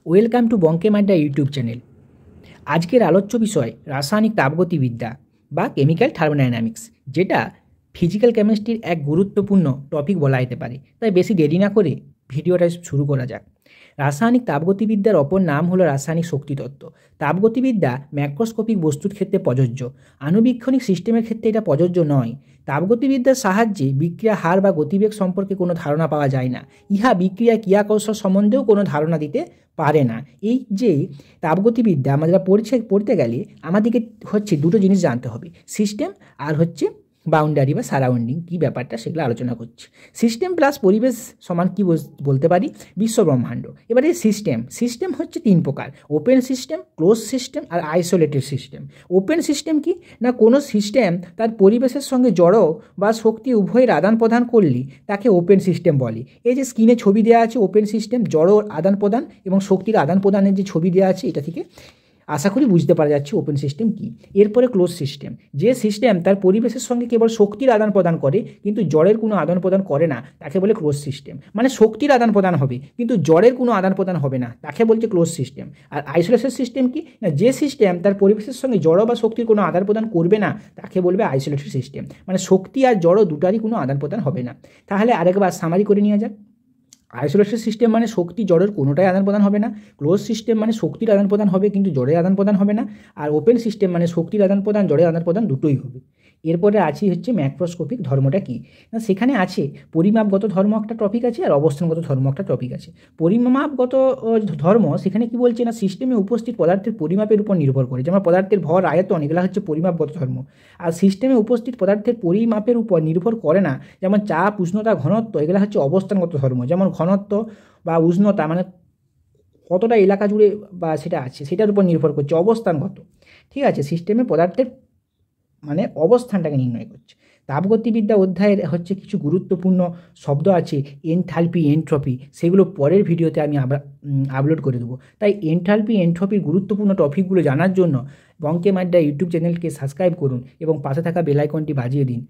Welcome to বঙ্কেম আড্ডা YouTube channel. আজকের আলোচ্য বিষয় রাসায়নিক তাপগতিবিদ্যা বা কেমিক্যাল থার্মোডাইনামিক্স, যেটা ফিজিক্যাল কেমিস্ট্রির এক গুরুত্বপূর্ণ টপিক বলা যেতে পারে। তাই বেশি দেরি না করে ভিডিওটা শুরু করা যাক। রাসায়নিক তাপগতিবিদ্যার অপর নাম হলো রাসায়নিক শক্তিতত্ত্ব। তাপগতিবিদ্যা ম্যাক্রোস্কোপিক বস্তুর ক্ষেত্রে প্রযোজ্য, আণুবীক্ষণিক সিস্টেমের ক্ষেত্রে এটা প্রযোজ্য নয়। তাপগতিবিদ্যার সাহায্যে বিক্রিয়া হার বা গতিবেগ সম্পর্কে কোনো ধারণা পাওয়া যায় না। ইহা বিক্রিয়া ক্রিয়াকৌশল সম্বন্ধেও কোনো ধারণা দিতে পারে না। এই যে তাপগতিবিদ্যা আমরা পড়তে গেলে আমাদেরকে দুটো জিনিস জানতে হবে, সিস্টেম আর বাউন্ডারি বা সারাউন্ডিং কী ব্যাপারটা সেগুলো আলোচনা করছি। সিস্টেম প্লাস পরিবেশ সমান কী বলতে পারি, বিশ্বব্রহ্মাণ্ড। এবারে সিস্টেম হচ্ছে তিন প্রকার: ওপেন সিস্টেম, ক্লোজ সিস্টেম আর আইসোলেটেড সিস্টেম। ওপেন সিস্টেম কি না, কোনো সিস্টেম তার পরিবেশের সঙ্গে জড় বা শক্তি উভয়ের আদান প্রদান করলে তাকে ওপেন সিস্টেম বলে। এই যে স্ক্রিনে ছবি দেওয়া আছে ওপেন সিস্টেম, জড় আদান প্রদান এবং শক্তির আদান প্রদানের যে ছবি দেওয়া আছে, এটা থেকে আশা করি বুঝতে পারা যাচ্ছে ওপেন সিস্টেম কী। এরপরে ক্লোজ সিস্টেম, যে সিস্টেম তার পরিবেশের সঙ্গে কেবল শক্তির আদান প্রদান করে কিন্তু জড়ের কোনো আদান প্রদান করে না, তাকে বলে ক্লোজ সিস্টেম। মানে শক্তির আদান প্রদান হবে কিন্তু জড়ের কোনো আদান প্রদান হবে না, তাকে বলছে ক্লোজ সিস্টেম। আর আইসোলেশন সিস্টেম কি না, যে সিস্টেম তার পরিবেশের সঙ্গে জড় বা শক্তির কোনো আদান প্রদান করবে না, তাকে বলবে আইসোলেটেড সিস্টেম। মানে শক্তি আর জড় দুটারই কোনো আদান প্রদান হবে না। তাহলে আরেকবার সামারি করে নেওয়া যাক। আইসোলেটেড সিস্টেম মানে শক্তি জড়ের কোনোটাই আদান প্রদান হবে না। ক্লোজ সিস্টেম মানে শক্তির আদান প্রদান হবে কিন্তু জড়ের আদান প্রদান হবে না। আর ওপেন সিস্টেম মানে শক্তির আদান প্রদান জড়ের আদান প্রদান দুটোই হবে। এরপরে আছে ম্যাক্রোস্কোপিক ধর্মটা কী না, সেখানে আছে পরিমাপগত ধর্ম একটা টপিক আছে আর অবস্থানগত ধর্ম একটা টপিক আছে। পরিমাপগত ধর্ম সেখানে কি বলছে না, সিস্টেমে উপস্থিত পদার্থের পরিমাপের উপর নির্ভর করে, যেমন পদার্থের ভর, আয়তন, এগুলো হচ্ছে পরিমাপগত ধর্ম। আর সিস্টেমে উপস্থিত পদার্থের পরিমাপের উপর নির্ভর করে না, যেমন চাপ, উষ্ণতা, ঘনত্ব, এগুলো হচ্ছে অবস্থানগত ধর্ম। যেমন ঘনত্ব বা উষ্ণতা মানে কতটা এলাকা জুড়ে বা সেটা আছে সেটার উপর নির্ভর করছে, অবস্থানগত। ঠিক আছে, সিস্টেমে পদার্থের মানে অবস্থানটাকে নির্ণয় করছে। তাপগতিবিদ্যা অধ্যায়ের কিছু গুরুত্বপূর্ণ শব্দ আছে, এনথালপি, এনট্রপি, সেগুলো পরের ভিডিওতে আমি আপলোড করে দেবো। তাই এনথালপি, এনট্রপির গুরুত্বপূর্ণ টপিকগুলো জানার জন্য বঙ্কেম আড্ডা ইউটিউব চ্যানেলকে সাবস্ক্রাইব করুন এবং পাশে থাকা বেল আইকনটি বাজিয়ে দিন।